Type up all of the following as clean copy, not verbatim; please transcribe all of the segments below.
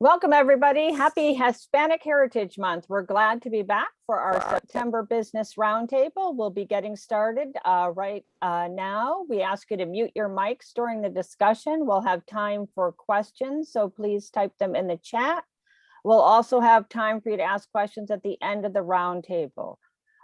Welcome, everybody. Happy Hispanic Heritage Month. We're glad to be back for our September Business Roundtable. We'll be getting started right now. We ask you to mute your mics during the discussion. We'll have time for questions, so please type them in the chat. We'll also have time for you to ask questions at the end of the roundtable.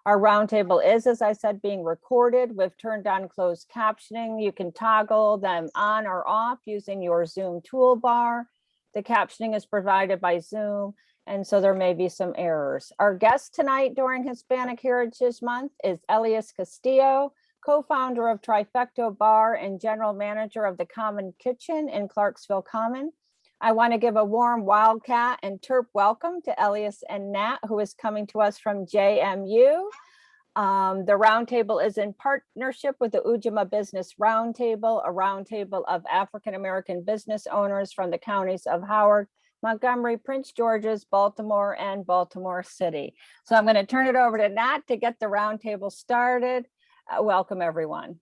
Our roundtable is, as I said, being recorded. We've turned on closed captioning. You can toggle them on or off using your Zoom toolbar. The captioning is provided by Zoom, and so there may be some errors. Our guest tonight during Hispanic Heritage Month is Elias Castillo, co-founder of Trifecto Bar and general manager of the Common Kitchen in Clarksville Common. I want to give a warm Wildcat and Terp welcome to Elias and Nat, who is coming to us from JMU. The roundtable is in partnership with the Ujamaa Business Roundtable, a roundtable of African-American business owners from the counties of Howard, Montgomery, Prince George's, Baltimore, and Baltimore City. So I'm going to turn it over to Nat to get the roundtable started. Welcome, everyone.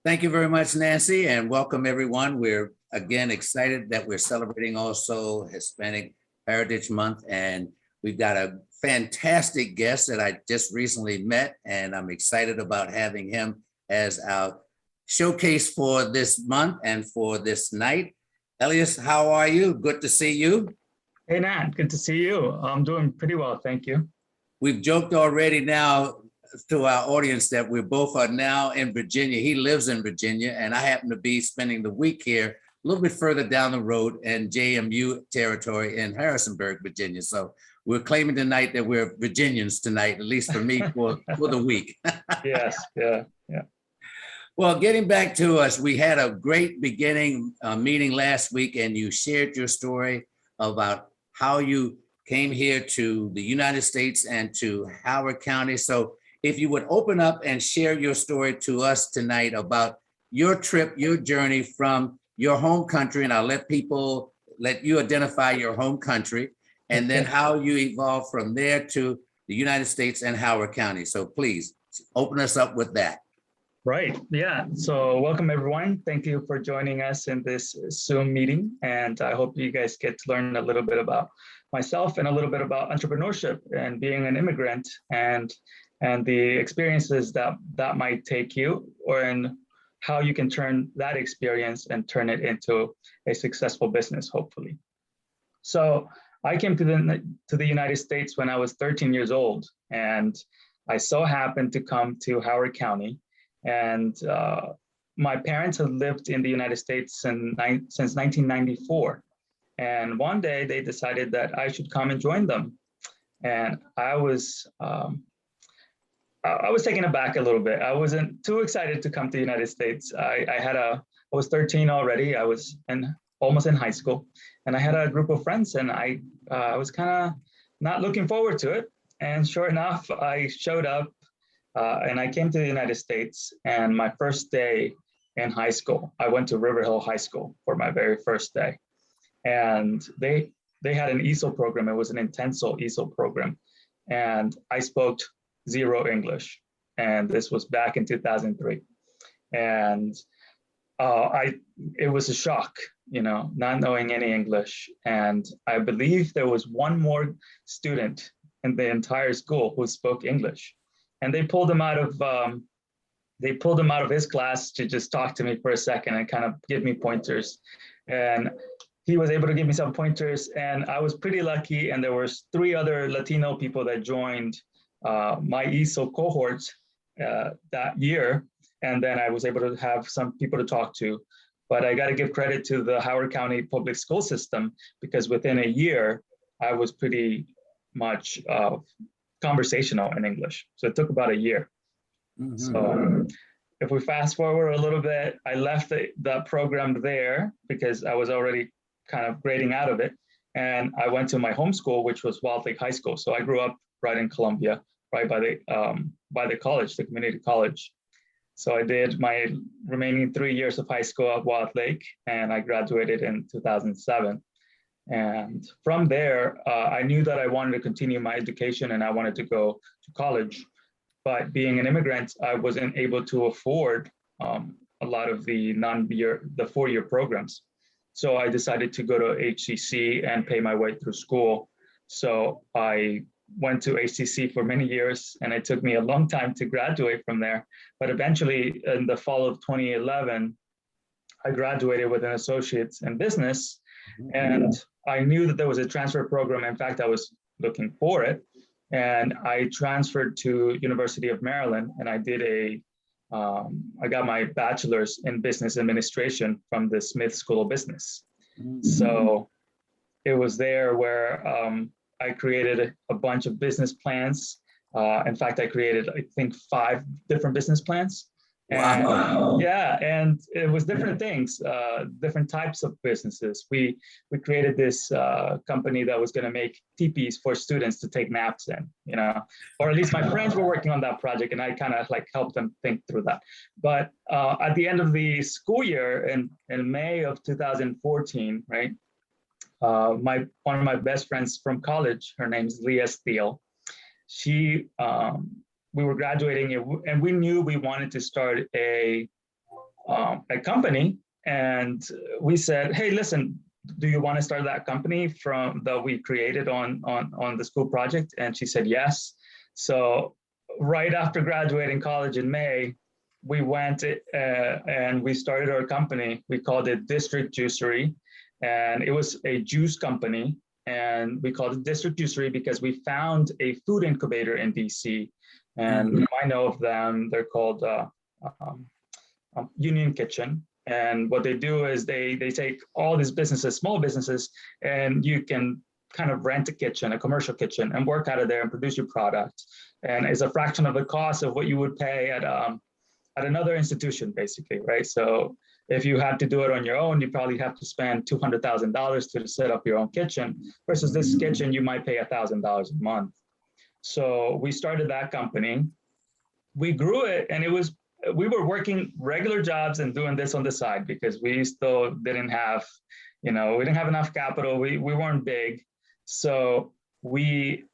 Thank you very much, Nancy, and welcome, everyone. We're again excited that we're celebrating also Hispanic Heritage Month, and we've got a fantastic guest that I just recently met, and I'm excited about having him as our showcase for this month and for this night. Elias, how are you? Good to see you. Hey, Nat, good to see you. I'm doing pretty well, thank you. We've joked already now to our audience that we both are now in Virginia. He lives in Virginia, and I happen to be spending the week here a little bit further down the road in JMU territory in Harrisonburg, Virginia. So we're claiming tonight that we're Virginians tonight, at least for me, for the week. Yes, yeah. Well, getting back to us, we had a great beginning meeting last week, and you shared your story about how you came here to the United States and to Howard County. So if you would open up and share your story to us tonight about your trip, your journey from your home country, and I'll let you identify your home country, and then how you evolved from there to the United States and Howard County. So please open us up with that. Right, yeah. So welcome, everyone. Thank you for joining us in this Zoom meeting. And I hope you guys get to learn a little bit about myself and a little bit about entrepreneurship and being an immigrant and the experiences that might take you, and how you can turn that experience and turn it into a successful business, hopefully. So I came to the United States when I was 13 years old, and I so happened to come to Howard County. And my parents had lived in the United States since 1994. And one day they decided that I should come and join them. And I was taken aback a little bit. I wasn't too excited to come to the United States. I was 13 already. I was almost in high school, and I had a group of friends, and I was kind of not looking forward to it. And sure enough, I showed up and I came to the United States. And my first day in high school, I went to River Hill High School for my very first day. And they had an ESOL program. It was an intensive ESOL program. And I spoke zero English. And this was back in 2003. And it was a shock, not knowing any English. And I believe there was one more student in the entire school who spoke English. And they pulled him out of his class to just talk to me for a second and kind of give me pointers. And he was able to give me some pointers, and I was pretty lucky. And there was 3 other Latino people that joined my ESOL cohorts that year. And then I was able to have some people to talk to. But I got to give credit to the Howard County public school system, because within a year, I was pretty much conversational in English. So it took about a year. Mm-hmm. So if we fast forward a little bit, I left the program there because I was already kind of grading out of it. And I went to my home school, which was Wild Lake High School. So I grew up right in Columbia, right by the college, the community college. So I did my remaining 3 years of high school at Wild Lake, and I graduated in 2007. And from there, I knew that I wanted to continue my education and I wanted to go to college. But being an immigrant, I wasn't able to afford a lot of the 4-year programs. So I decided to go to HCC and pay my way through school. So I went to HCC for many years, and it took me a long time to graduate from there. But eventually, in the fall of 2011, I graduated with an associate's in business, and I knew that there was a transfer program. In fact, I was looking for it, and I transferred to University of Maryland, and I did I got my bachelor's in business administration from the Smith School of Business. So it was there where I created a bunch of business plans. In fact, I created, I think, 5 different business plans. And, Wow. yeah, and it was different things, different types of businesses. We created this company that was going to make teepees for students to take naps in, you know, or at least my friends were working on that project, and I kind of like helped them think through that. But at the end of the school year in May of 2014, right, one of my best friends from college, her name's Elias Castillo. We were graduating, and we knew we wanted to start a company. And we said, hey, listen, do you want to start that company that we created on the school project? And she said yes. So right after graduating college in May, we went and we started our company. We called it District Juicery, and it was a juice company. And we called it District Juicery because we found a food incubator in DC. And I know of them. They're called Union Kitchen. And what they do is they take all these businesses, small businesses, and you can kind of rent a kitchen, a commercial kitchen, and work out of there and produce your product. And it's a fraction of the cost of what you would pay at another institution, basically, right? So if you had to do it on your own, you probably have to spend $200,000 to set up your own kitchen, versus this kitchen, you might pay $1,000 a month. So we started that company. We grew it, and we were working regular jobs and doing this on the side because we still didn't have, we didn't have enough capital. We weren't big. So we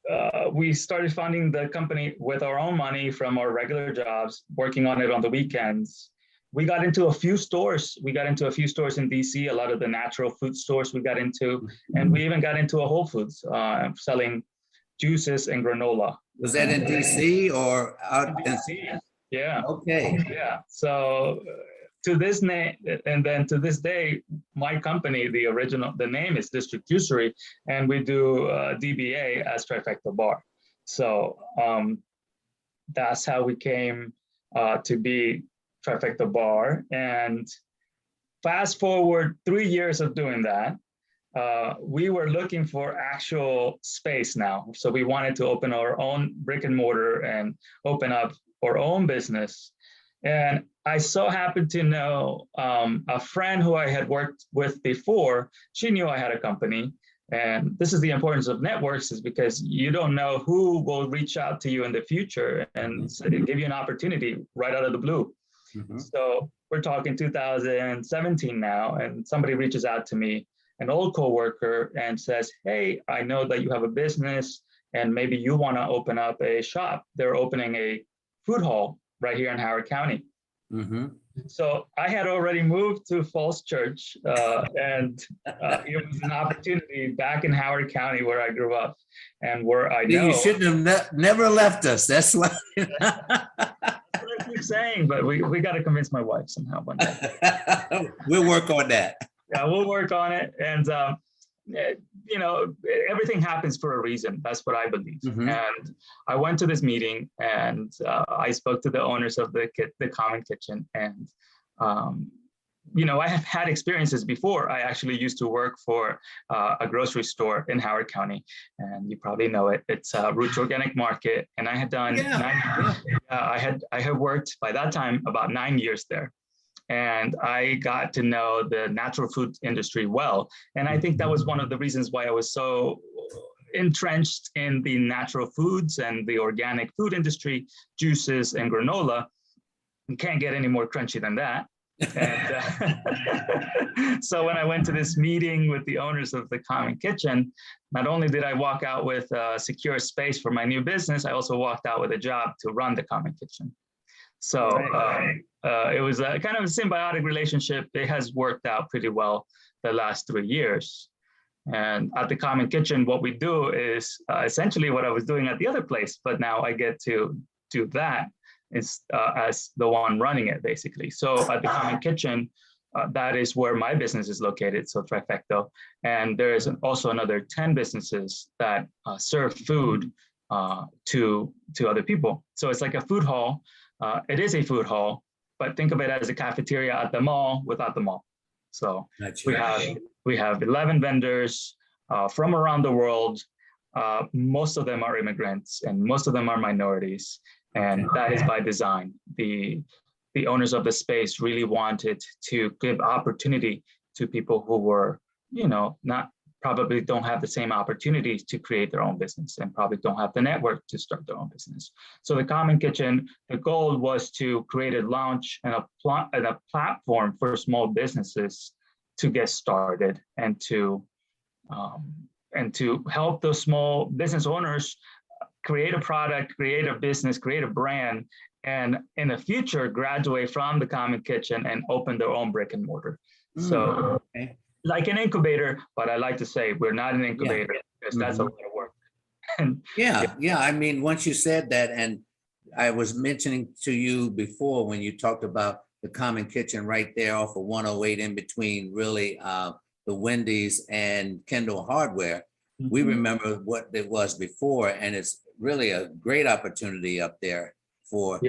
started funding the company with our own money from our regular jobs, working on it on the weekends. We got into a few stores. We got into a few stores in DC, a lot of the natural food stores we got into, and we even got into a Whole Foods selling juices and granola. Was that in DC or out in DC? Yeah. Okay. Yeah. So to this day, my company, the name is District Juicery, and we do DBA as Trifecta Bar. So that's how we came to be Trifecta Bar. And fast forward 3 years of doing that, we were looking for actual space now. So we wanted to open our own brick and mortar and open up our own business. And I so happened to know a friend who I had worked with before. She knew I had a company. And this is the importance of networks, is because you don't know who will reach out to you in the future and give you an opportunity right out of the blue. So we're talking 2017 now, and somebody reaches out to me, an old coworker, and says, hey, I know that you have a business and maybe you want to open up a shop. They're opening a food hall right here in Howard County. So I had already moved to Falls Church, and it was an opportunity back in Howard County where I grew up and where I know. You shouldn't have never left us. That's why. I keep saying, but we got to convince my wife somehow one day. We'll work on that. Yeah, we'll work on it. And, everything happens for a reason. That's what I believe. And I went to this meeting, and I spoke to the owners of the Common Kitchen. And, I have had experiences before. I actually used to work for a grocery store in Howard County, and you probably know it. It's Roots Organic Market. And I had done, I had worked by that time about 9 years there. And I got to know the natural food industry well. And I think that was one of the reasons why I was so entrenched in the natural foods and the organic food industry, juices and granola. You can't get any more crunchy than that. And so when I went to this meeting with the owners of the Common Kitchen, not only did I walk out with a secure space for my new business, I also walked out with a job to run the Common Kitchen. So it was a kind of a symbiotic relationship. It has worked out pretty well the last 3 years. And at the Common Kitchen, what we do is essentially what I was doing at the other place, but now I get to do that as the one running it, basically. So at the Common Kitchen, that is where my business is located, so Trifecto. And there is also another 10 businesses that serve food to other people. So it's like a food hall. It is a food hall, but think of it as a cafeteria at the mall without the mall. So we have 11 vendors from around the world. Most of them are immigrants and most of them are minorities. And that is by design. The owners of the space really wanted to give opportunity to people who were, not probably don't have the same opportunities to create their own business and probably don't have the network to start their own business. So the Common Kitchen, the goal was to create a launch and a platform for small businesses to get started and to help those small business owners create a product, create a business, create a brand, and in the future graduate from the Common Kitchen and open their own brick and mortar. So like an incubator, but I like to say we're not an incubator because that's a lot of work. I mean, once you said that, and I was mentioning to you before when you talked about the Common Kitchen right there off of 108 in between really the Wendy's and Kendall Hardware. We remember what it was before, and it's really a great opportunity up there for.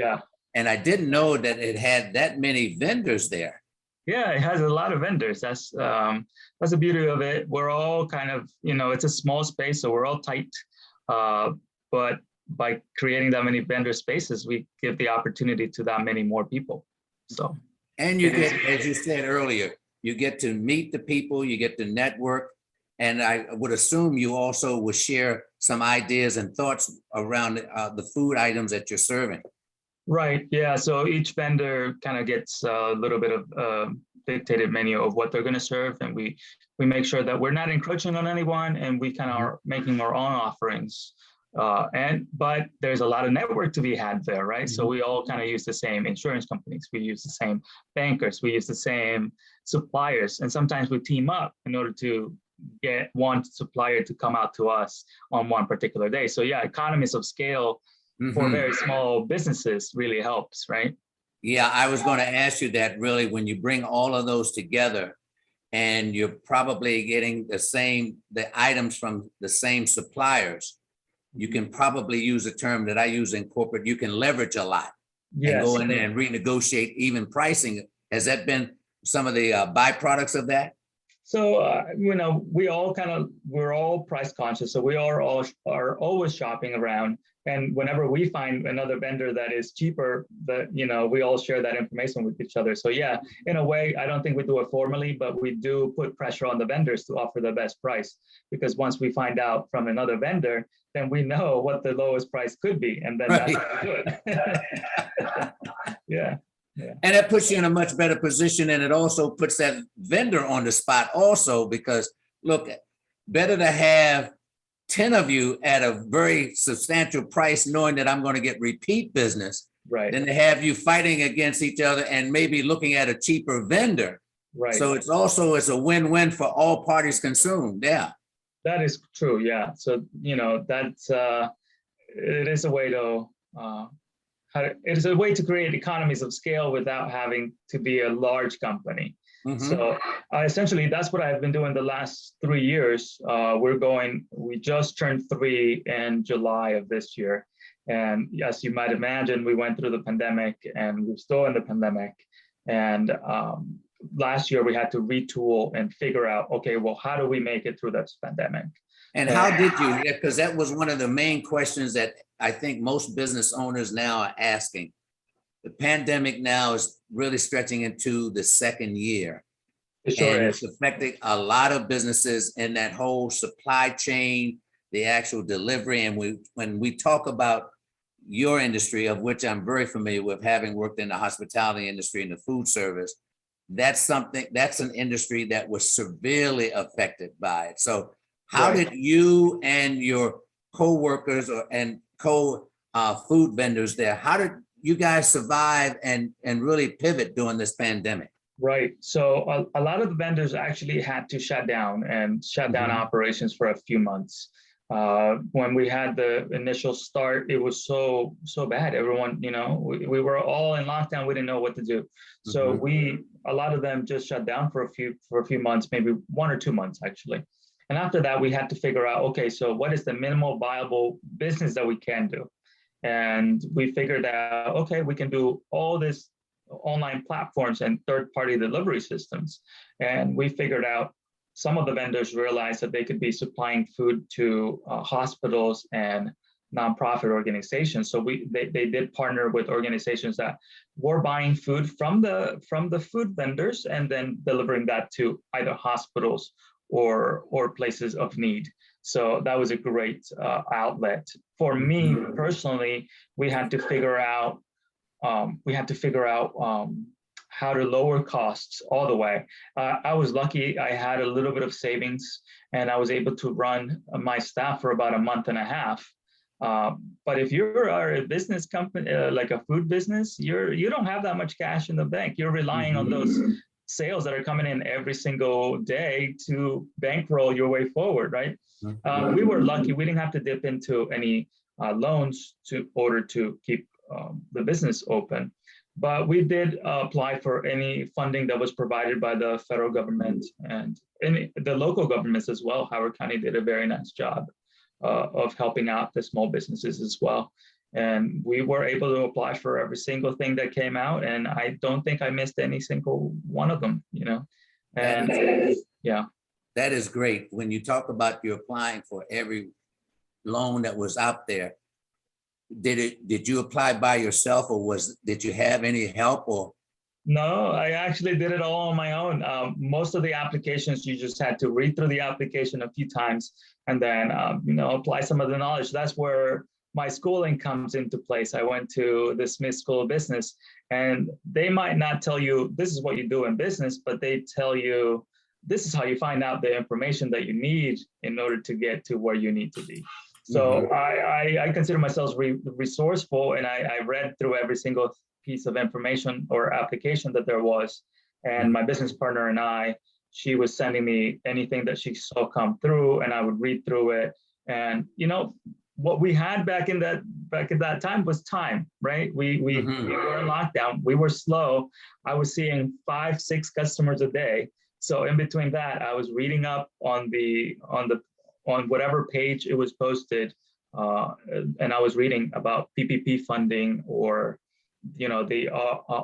And I didn't know that it had that many vendors there. Yeah, it has a lot of vendors. That's the beauty of it. We're all kind of, it's a small space, so we're all tight. But by creating that many vendor spaces, we give the opportunity to that many more people. So, and you get, as you said earlier, you get to meet the people, you get to network, and I would assume you also will share some ideas and thoughts around the food items that you're serving. Right. Yeah. So each vendor kind of gets a little bit of dictated menu of what they're going to serve, and we make sure that we're not encroaching on anyone, and we kind of are making our own offerings. But there's a lot of network to be had there, right? So we all kind of use the same insurance companies, we use the same bankers, we use the same suppliers, and sometimes we team up in order to get one supplier to come out to us on one particular day. So yeah, economies of scale for very small businesses really helps, right? Yeah, I was going to ask you that really when you bring all of those together and you're probably getting the items from the same suppliers, you can probably use a term that I use in corporate, you can leverage a lot and go in there and renegotiate even pricing. Has that been some of the byproducts of that? So, we're all price conscious. So we are always shopping around. And whenever we find another vendor that is cheaper, we all share that information with each other. So yeah, in a way, I don't think we do it formally, but we do put pressure on the vendors to offer the best price. Because once we find out from another vendor, then we know what the lowest price could be. And then that's how we do it. Yeah. And that puts you in a much better position. And it also puts that vendor on the spot also, because look, better to have 10 of you at a very substantial price, knowing that I'm going to get repeat business, right, than to have you fighting against each other and maybe looking at a cheaper vendor. Right. So it's a win-win for all parties consumed. Yeah. That is true. Yeah. So, that's, it is a way to, it is a way to create economies of scale without having to be a large company. So essentially, that's what I've been doing the last 3 years. We just turned 3 in July of this year. And as you might imagine, we went through the pandemic and we're still in the pandemic. And last year we had to retool and figure out, okay, well, how do we make it through this pandemic? And how did you, because that was one of the main questions that I think most business owners now are asking. The pandemic now is really stretching into the second year. It sure is. It's affecting a lot of businesses in that whole supply chain, the actual delivery. And when we talk about your industry, of which I'm very familiar with, having worked in the hospitality industry and the food service, that's an industry that was severely affected by it. So how did you and your co-workers and food vendors there, how did you guys survive and really pivot during this pandemic? Right. So a lot of the vendors actually had to shut down operations for a few months. When we had the initial start, it was so bad. Everyone, we were all in lockdown. We didn't know what to do. So a lot of them just shut down for a few months, maybe 1 or 2 months actually. And after that, we had to figure out, okay, so what is the minimal viable business that we can do? And we figured out, okay, we can do all this online platforms and third-party delivery systems. And we figured out some of the vendors realized that they could be supplying food to hospitals and nonprofit organizations. So they did partner with organizations that were buying food from the food vendors and then delivering that to either hospitals or places of need. So that was a great outlet. For me personally, we had to figure out how to lower costs all the way. I was lucky, I had a little bit of savings and I was able to run my staff for about a month and a half. But if you're a business company, like a food business, you don't have that much cash in the bank. You're relying on those sales that are coming in every single day to bankroll your way forward, right? We were lucky, we didn't have to dip into any loans in order to keep the business open. But we did apply for any funding that was provided by the federal government and the local governments as well. Howard County did a very nice job of helping out the small businesses as well. And we were able to apply for every single thing that came out. And I don't think I missed any single one of them, And yeah. That is great. When you talk about you applying for every loan that was out there, did you apply by yourself or did you have any help or? No, I actually did it all on my own. Most of the applications, you just had to read through the application a few times and then, apply some of the knowledge. That's where my schooling comes into place. I went to the Smith School of Business and they might not tell you, this is what you do in business, but they tell you, this is how you find out the information that you need in order to get to where you need to be. So I consider myself resourceful and I read through every single piece of information or application that there was. And my business partner and she was sending me anything that she saw come through and I would read through it. And, what we had back in that time was time, right? We were in lockdown, we were slow. I was seeing 5-6 customers a day. So in between that, I was reading up on whatever page it was posted, and I was reading about PPP funding or, the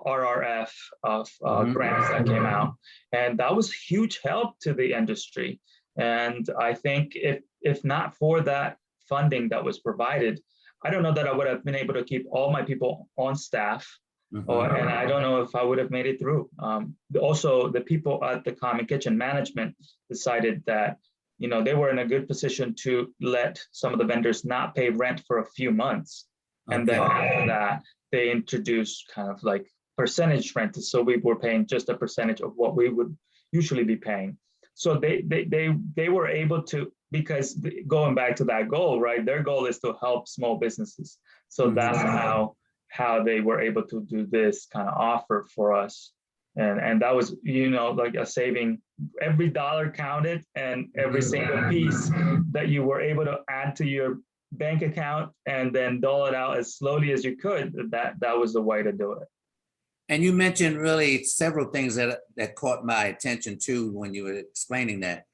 RRF of grants that came out, and that was huge help to the industry. And I think if not for that funding that was provided, I don't know that I would have been able to keep all my people on staff. And I don't know if I would have made it through. Also, the people at the Common Kitchen management decided that, they were in a good position to let some of the vendors not pay rent for a few months. And then after that, they introduced kind of like percentage rent. So we were paying just a percentage of what we would usually be paying. So they were able to, because going back to that goal, right? Their goal is to help small businesses. So that's how they were able to do this kind of offer for us. And that was, like a saving. Every dollar counted and every single piece that you were able to add to your bank account and then dole it out as slowly as you could, that was the way to do it. And you mentioned really several things that caught my attention too when you were explaining that.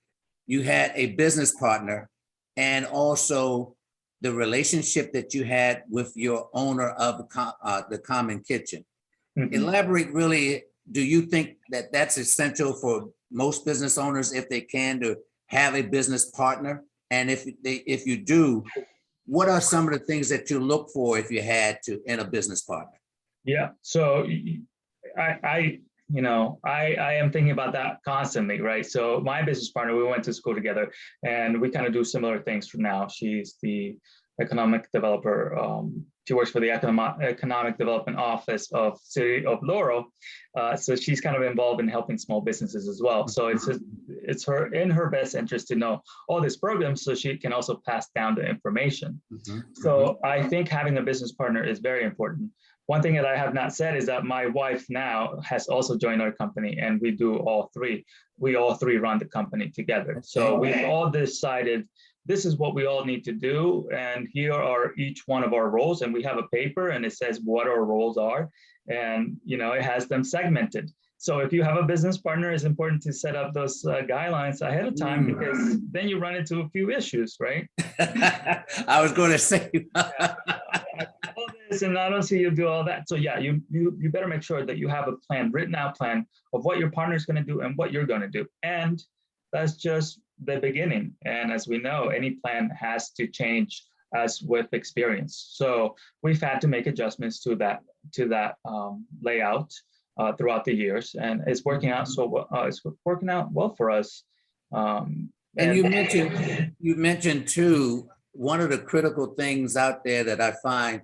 You had a business partner and also the relationship that you had with your owner of the Common Kitchen. Elaborate really, do you think that that's essential for most business owners if they can to have a business partner? And if you do, what are some of the things that you look for if you had to in a business partner? Yeah, so I am thinking about that constantly, right? So my business partner, we went to school together and we kind of do similar things for now. She's the economic developer. She works for the economic development office of City of Laurel. So she's kind of involved in helping small businesses as well. So it's in her best interest to know all these programs so she can also pass down the information. So I think having a business partner is very important. one thing that I have not said is that my wife now has also joined our company, and we do all three. We all three run the company together. So we've all decided this is what we all need to do, and here are each one of our roles, and we have a paper and it says what our roles are, and it has them segmented. So if you have a business partner, it's important to set up those guidelines ahead of time, because then you run into a few issues, right? I was going to say. All this, and I don't see you do all that. So yeah, you better make sure that you have a plan, written out plan of what your partner is going to do and what you're going to do. And that's just the beginning. And as we know, any plan has to change as with experience. So we've had to make adjustments to that layout throughout the years, and it's working out it's working out well for us. And you mentioned too, one of the critical things out there that I find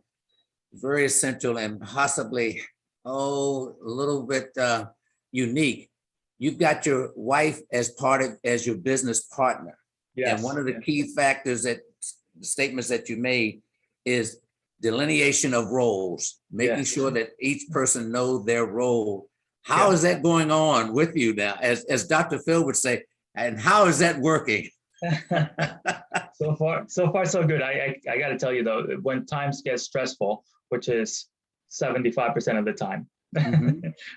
very essential and possibly a little bit unique. You've got your wife as your business partner. Yes. And one of the key factors statements that you made is delineation of roles, making sure that each person knows their role. How is that going on with you now? As Dr. Phil would say, and how is that working? So far, so good. I got to tell you though, when times get stressful, which is 75% of the time,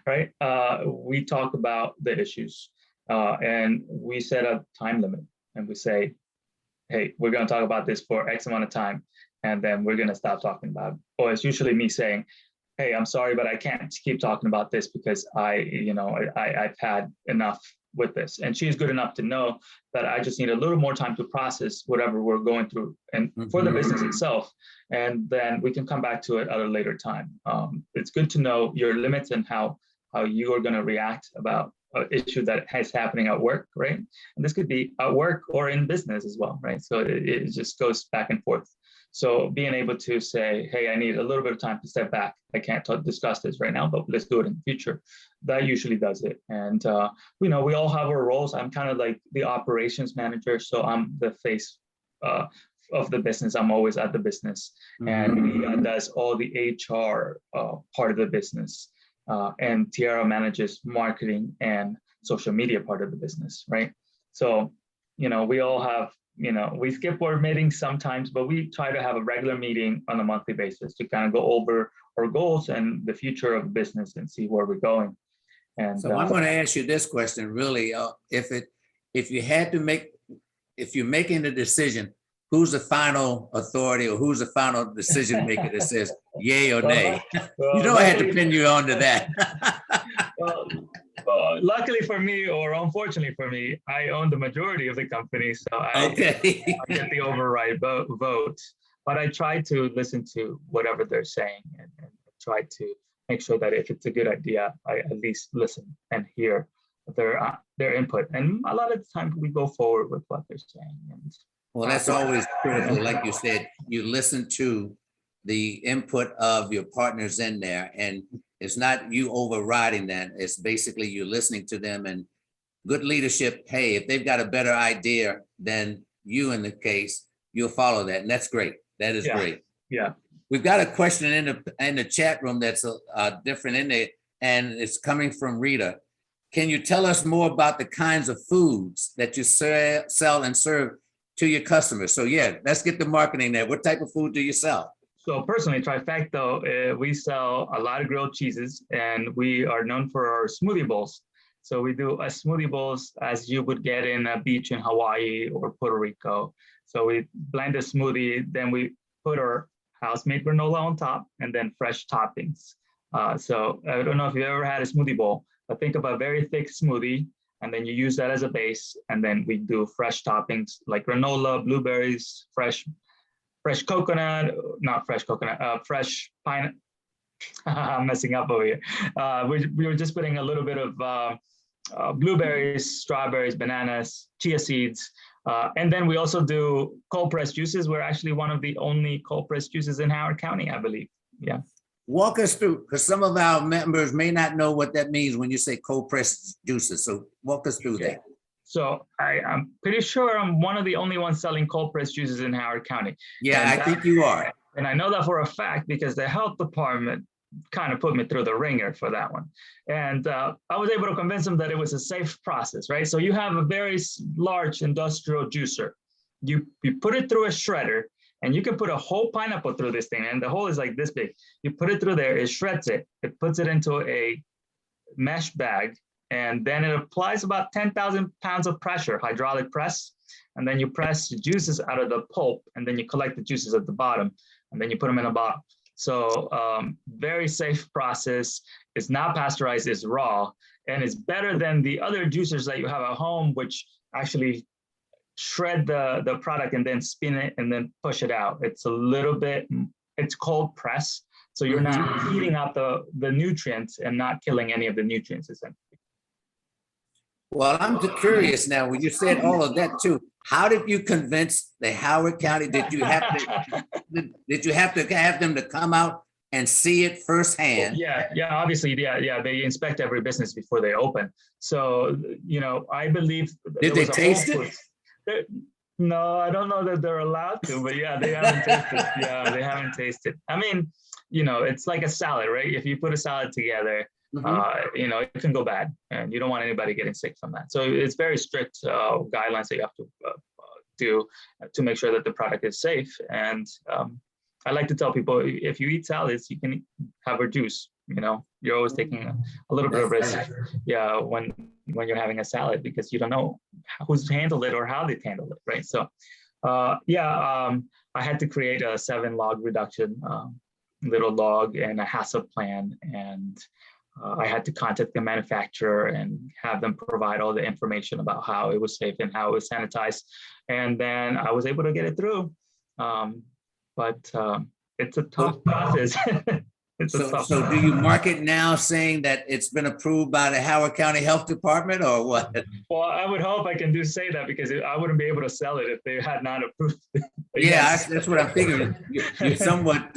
right? We talk about the issues and we set a time limit, and we say, hey, we're going to talk about this for X amount of time, and then we're going to stop talking about it. Or it's usually me saying, hey, I'm sorry, but I can't keep talking about this because I've had enough with this. And she's good enough to know that I just need a little more time to process whatever we're going through and for the business itself. And then we can come back to it at a later time. It's good to know your limits and how you are going to react about an issue that is happening at work, right? And this could be at work or in business as well, right? So it just goes back and forth. So being able to say, hey, I need a little bit of time to step back. I can't discuss this right now, but let's do it in the future. That usually does it. And, we all have our roles. I'm kind of like the operations manager. So I'm the face of the business. I'm always at the business. And Mia does all the HR part of the business. And Tiara manages marketing and social media part of the business, right? So, we all have, we skip board meetings sometimes, but we try to have a regular meeting on a monthly basis to kind of go over our goals and the future of the business and see where we're going. And so I'm going to ask you this question, really, if you're making the decision, who's the final authority or who's the final decision maker that says yay or nay? I had to pin you onto that. Luckily for me, or unfortunately for me, I own the majority of the company, so I get the override vote. But I try to listen to whatever they're saying and try to make sure that if it's a good idea, I at least listen and hear their input. And a lot of the time we go forward with what they're saying. Well, that's always critical. Like you said, you listen to the input of your partners in there, and it's not you overriding that. It's basically you listening to them, and good leadership. Hey, if they've got a better idea than you in the case, you'll follow that. And that's great. That is great. Yeah. We've got a question in the chat room that's different in there, and it's coming from Rita. Can you tell us more about the kinds of foods that you sell and serve to your customers? So let's get the marketing there. What type of food do you sell? So personally, Trifecto, we sell a lot of grilled cheeses, and we are known for our smoothie bowls. So we do a smoothie bowls as you would get in a beach in Hawaii or Puerto Rico. So we blend a smoothie, then we put our house-made granola on top, and then fresh toppings. So I don't know if you've ever had a smoothie bowl, but think of a very thick smoothie, and then you use that as a base, and then we do fresh toppings like granola, blueberries, fresh coconut, not fresh coconut, fresh pine. I'm messing up over here. We were just putting a little bit of blueberries, strawberries, bananas, chia seeds. And then we also do cold pressed juices. We're actually one of the only cold pressed juices in Howard County, I believe. Yeah. Walk us through, because some of our members may not know what that means when you say cold pressed juices. So walk us through that. So I'm pretty sure I'm one of the only ones selling cold pressed juices in Howard County. Yeah, I think you are. And I know that for a fact because the health department kind of put me through the ringer for that one. And I was able to convince him that it was a safe process, right? So you have a very large industrial juicer. You put it through a shredder, and you can put a whole pineapple through this thing, and the hole is like this big. You put it through there, it shreds it, it puts it into a mesh bag, and then it applies about 10,000 pounds of pressure, hydraulic press, and then you press the juices out of the pulp, and then you collect the juices at the bottom, and then you put them in a bottle. So very safe process. It's not pasteurized, it's raw, and it's better than the other juicers that you have at home, which actually shred the product and then spin it and then push it out. It's a little bit, it's cold press. So you're not heating out the nutrients and not killing any of the nutrients essentially. Well, I'm curious now, when you said all of that too, how did you convince the Howard County? Did you have to have them to come out and see it firsthand? Yeah, obviously, yeah. They inspect every business before they open. So, I believe. Did they taste it? No, I don't know that they're allowed to, but yeah, they haven't tasted. Yeah, they haven't tasted. I mean, it's like a salad, right? If you put a salad together, it can go bad, and you don't want anybody getting sick from that. So it's very strict guidelines that you have to do to make sure that the product is safe. And I like to tell people, if you eat salads, you can have a juice. You're always taking a little bit of risk, when you're having a salad, because you don't know who's handled it or how they handled it, right? So, I had to create a 7-log reduction, little log, and a HACCP plan, and I had to contact the manufacturer and have them provide all the information about how it was safe and how it was sanitized, and then I was able to get it through. But it's a tough process. So do you market now saying that it's been approved by the Howard County Health Department, or what? Well, I would hope I can say that, because I wouldn't be able to sell it if they had not approved it. That's what I'm thinking. You're somewhat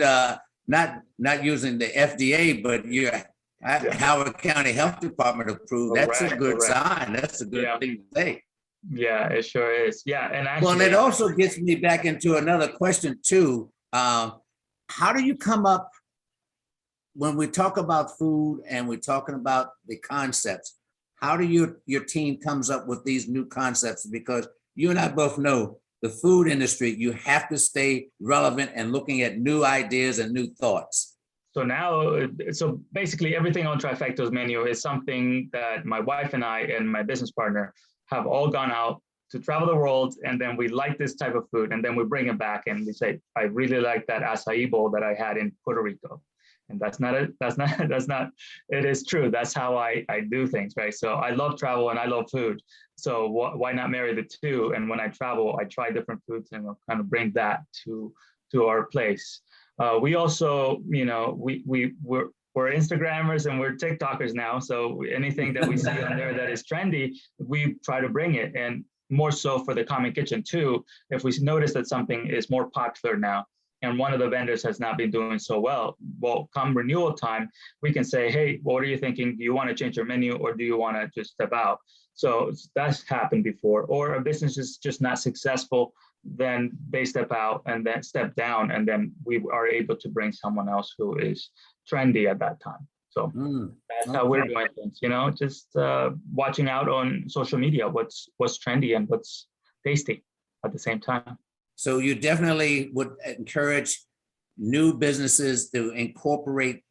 not using the FDA, but you're Howard County Health Department approved. That's a good sign. That's a good thing to say. Yeah, it sure is. Yeah, and actually, well, and it also gets me back into another question too. How do you come up, when we talk about food and we're talking about the concepts, how do your team comes up with these new concepts? Because you and I both know the food industry, you have to stay relevant and looking at new ideas and new thoughts. So basically everything on Trifecto's menu is something that my wife and I and my business partner have all gone out to travel the world, and then we like this type of food, and then we bring it back and we say, I really like that acai bowl that I had in Puerto Rico. And it is true. That's how I do things, right? So I love travel and I love food. So why not marry the two? And when I travel, I try different foods and we'll kind of bring that to our place. We also, we're Instagrammers and we're TikTokers now. So anything that we see on there that is trendy, we try to bring it. And more so for the Common Kitchen too, if we notice that something is more popular now, and one of the vendors has not been doing so well, come renewal time, we can say, hey, what are you thinking? Do you want to change your menu, or do you want to just step out? So that's happened before. Or a business is just not successful, then they step out and then step down, and then we are able to bring someone else who is trendy at that time. So that's how we're doing things, just watching out on social media, what's trendy and what's tasty at the same time. So you definitely would encourage new businesses to incorporate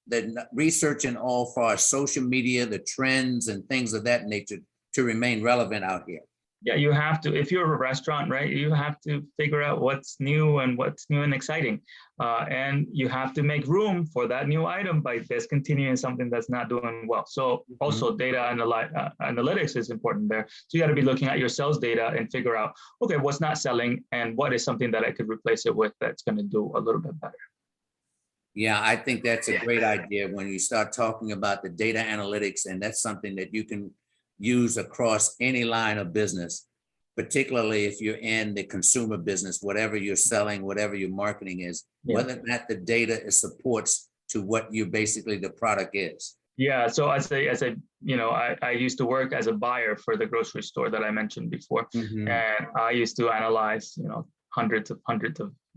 the research and all for our social media, the trends and things of that nature to remain relevant out here. Yeah, you have to. If you're a restaurant, right, you have to figure out what's new and exciting. And you have to make room for that new item by discontinuing something that's not doing well. So also data analytics is important there. So you got to be looking at your sales data and figure out, okay, what's not selling and what is something that I could replace it with that's going to do a little bit better. Yeah, I think that's a great idea when you start talking about the data analytics, and that's something that you can use across any line of business, particularly if you're in the consumer business, whatever you're selling, whatever your marketing is, whether or not the data supports to what you basically the product is. Yeah, so I used to work as a buyer for the grocery store that I mentioned before, and I used to analyze, hundreds of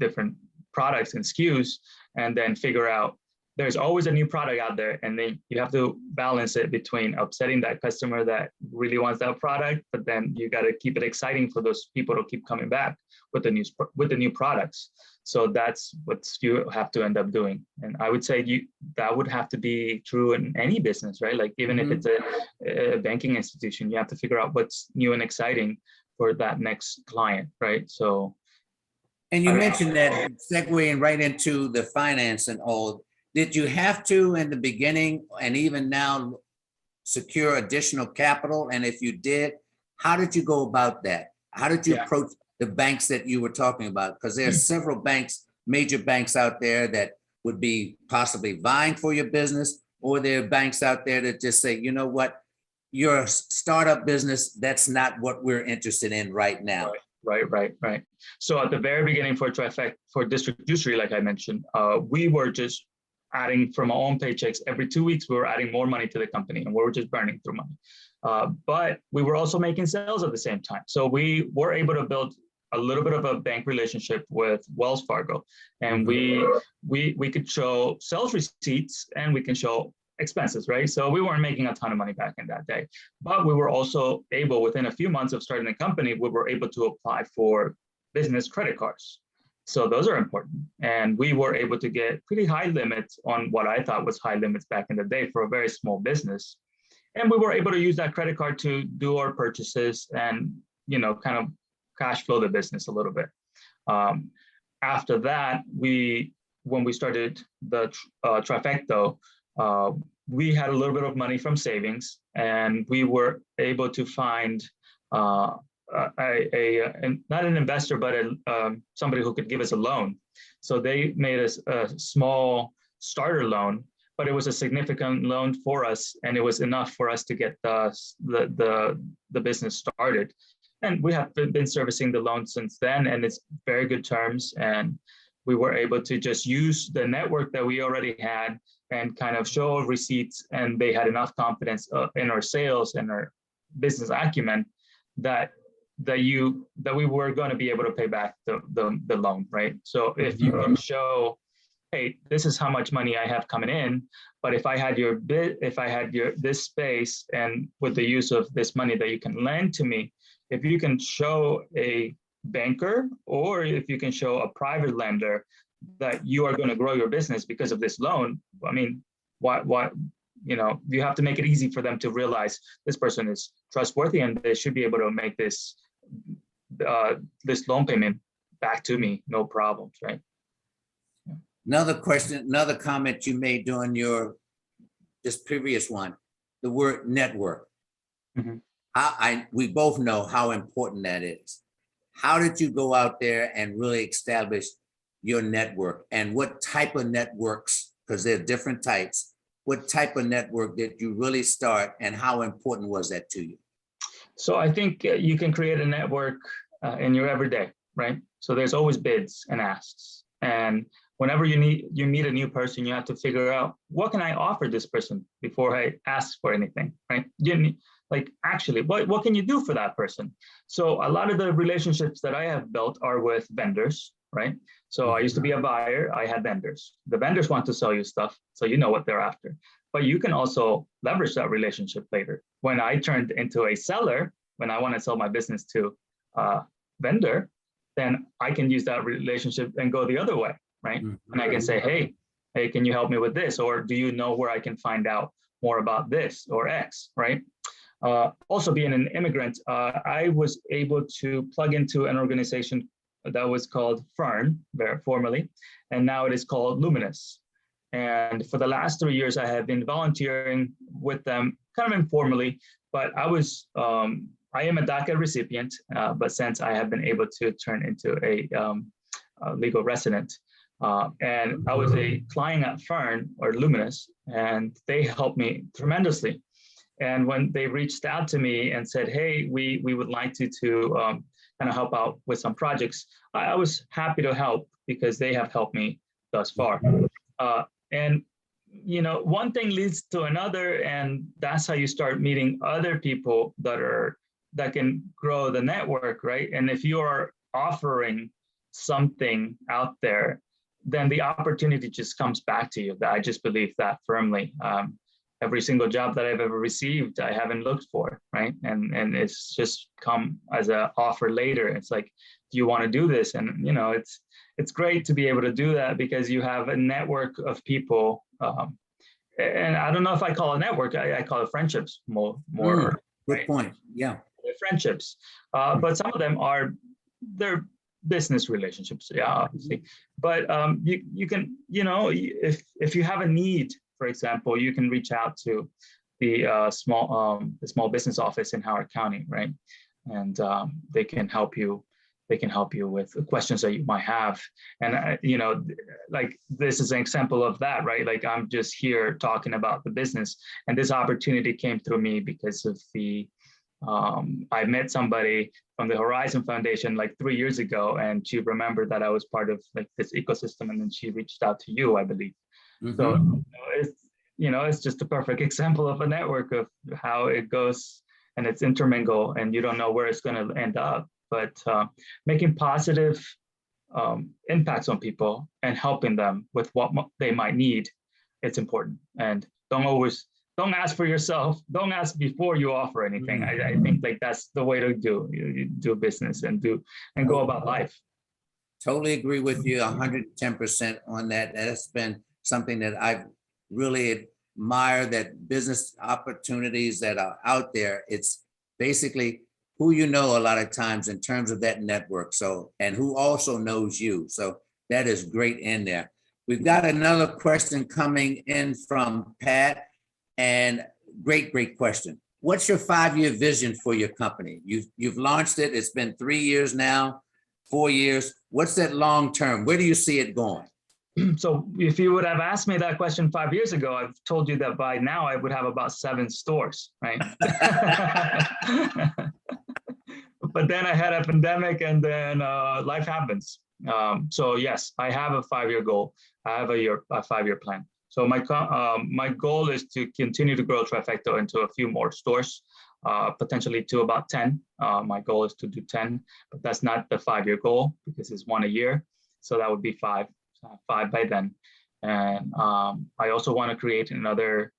different products and SKUs, and then figure out there's always a new product out there, and then you have to balance it between upsetting that customer that really wants that product, but then you got to keep it exciting for those people to keep coming back with the new products. So that's what you have to end up doing. And I would say that would have to be true in any business, right? Like even if it's a banking institution, you have to figure out what's new and exciting for that next client, right? So. And you mentioned that segueing right into the finance and all. Did you have to in the beginning and even now secure additional capital? And if you did, how did you go about that? How did you approach the banks that you were talking about? Because there are several banks, major banks out there that would be possibly vying for your business, or there are banks out there that just say, you know what, you're a startup business, that's not what we're interested in right now. Right. So at the very beginning for Trifecta, for District Usury, like I mentioned, we were just adding from our own paychecks. Every 2 weeks, we were adding more money to the company, and we were just burning through money. But we were also making sales at the same time. So we were able to build a little bit of a bank relationship with Wells Fargo, and we could show sales receipts and we can show expenses, right? So we weren't making a ton of money back in that day, but we were also able, within a few months of starting the company, we were able to apply for business credit cards. So those are important. And we were able to get pretty high limits on what I thought was high limits back in the day for a very small business. And we were able to use that credit card to do our purchases and, kind of cash flow the business a little bit. After that, when we started the Trifecto, we had a little bit of money from savings, and we were able to find not an investor, but somebody who could give us a loan. So they made us a small starter loan, but it was a significant loan for us, and it was enough for us to get the business started. And we have been servicing the loan since then, and it's very good terms. And we were able to just use the network that we already had and kind of show receipts, and they had enough confidence in our sales and our business acumen that we were going to be able to pay back the loan, right? So if you can show, hey, this is how much money I have coming in, but if I had this space, and with the use of this money that you can lend to me, if you can show a banker, or if you can show a private lender that you are going to grow your business because of this loan, I mean, why you have to make it easy for them to realize this person is trustworthy and they should be able to make this loan payment back to me, no problems, right? Yeah. Another comment you made during this previous one, the word network. We both know how important that is. How did you go out there and really establish your network, and what type of networks, because there are different types, what type of network did you really start, and how important was that to you? So I think you can create a network in your everyday, right? So there's always bids and asks. And whenever you meet a new person, you have to figure out, what can I offer this person before I ask for anything, right? Actually, what can you do for that person? So a lot of the relationships that I have built are with vendors, right? So I used to be a buyer, I had vendors. The vendors want to sell you stuff, so you know what they're after. But you can also leverage that relationship later. When I turned into a seller, when I want to sell my business to a vendor, then I can use that relationship and go the other way, right? And I can say, hey, can you help me with this? Or do you know where I can find out more about this or X, right? Also, being an immigrant, I was able to plug into an organization that was called Fern, very formerly, and now it is called Luminous. And for the last 3 years, I have been volunteering with them, kind of informally, but I am a DACA recipient, but since I have been able to turn into a legal resident, and I was a client at Fern or Luminous, and they helped me tremendously. And when they reached out to me and said, hey, we would like you to kind of help out with some projects, I was happy to help because they have helped me thus far. And one thing leads to another, and that's how you start meeting other people that can grow the network, right? And if you are offering something out there then the opportunity just comes back to you. I just believe that firmly. Every single job that I've ever received, I haven't looked for, right? And it's just come as an offer later. It's like, do you want to do this? And it's great to be able to do that because you have a network of people. And I don't know if I call it network, I call it friendships more. Good right? point. Yeah. They're friendships, but some of them they're business relationships, yeah, obviously. But you can, if you have a need, for example, you can reach out to the small business office in Howard County, right? And they can help you. They can help you with questions that you might have. And like this is an example of that, right? Like I'm just here talking about the business, and this opportunity came through me because of I met somebody from the Horizon Foundation like 3 years ago, and she remembered that I was part of like this ecosystem, and then she reached out to you, I believe. Mm-hmm. So it's just a perfect example of a network of how it goes, and it's intermingled, and you don't know where it's going to end up. But making positive impacts on people and helping them with what they might need, it's important. And don't ask for yourself. Don't ask before you offer anything. I think like that's the way to do business and go about life. Totally agree with you 110% on that. That's been something that I've really admired, that business opportunities that are out there. It's basically who you know a lot of times in terms of that network. So, and who also knows you. So that is great in there. We've got another question coming in from Pat, and great question. What's your 5-year vision for your company? You've launched it. It's been 3 years now, 4 years. What's that long term? Where do you see it going? So if you would have asked me that question 5 years ago, I've told you that by now I would have about 7 stores, right? But then I had a pandemic, and then life happens. So yes, I have a 5-year goal. I have a 5-year plan. So my goal is to continue to grow Trifecta into a few more stores, potentially to about 10. My goal is to do 10, but that's not the 5-year goal because it's 1 a year. So that would be 5 by then. And I also want to create another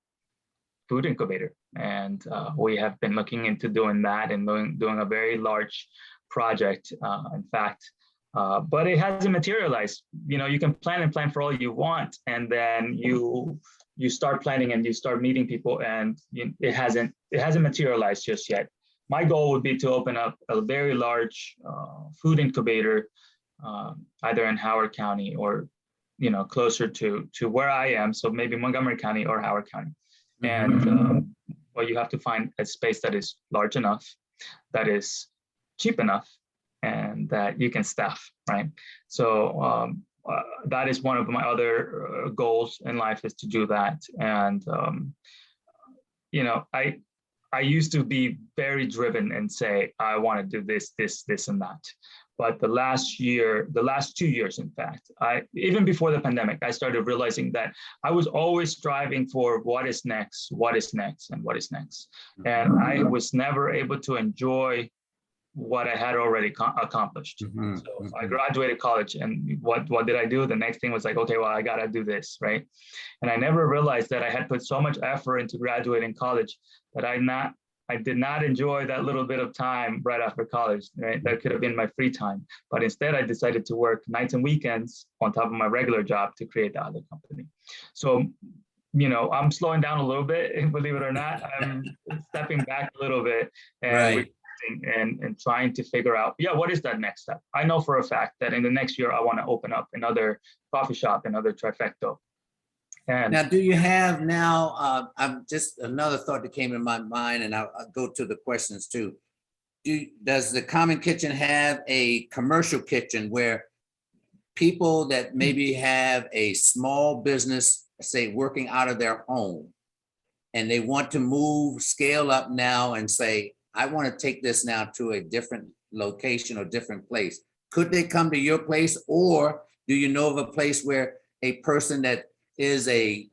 food incubator. And we have been looking into doing that and doing a very large project, in fact. But it hasn't materialized. You can plan for all you want, and then you start planning and you start meeting people, and it hasn't materialized just yet. My goal would be to open up a very large food incubator, either in Howard County or closer to where I am, so maybe Montgomery County or Howard County. And well, you have to find a space that is large enough, that is cheap enough, and that you can staff, right? So that is one of my other goals in life, is to do that. And I used to be very driven and say, I want to do this, and that. But the last 2 years, in fact, even before the pandemic, I started realizing that I was always striving for what is next, and what is next. And I was never able to enjoy what I had already accomplished. So I graduated college, and what did I do? The next thing was like, okay, well, I got to do this, right? And I never realized that I had put so much effort into graduating college that I did not enjoy that little bit of time right after college, right? That could have been my free time. But instead, I decided to work nights and weekends on top of my regular job to create the other company. So, I'm slowing down a little bit, believe it or not. I'm stepping back a little bit and and trying to figure out, what is that next step? I know for a fact that in the next year, I want to open up another coffee shop, another Trifecto. And now, do you have now, I'm just another thought that came in my mind, and I'll go to the questions too. Does the Common Kitchen have a commercial kitchen where people that maybe have a small business, say working out of their home, and they want to scale up now and say, I want to take this now to a different location or different place? Could they come to your place, or do you know of a place where a person that is a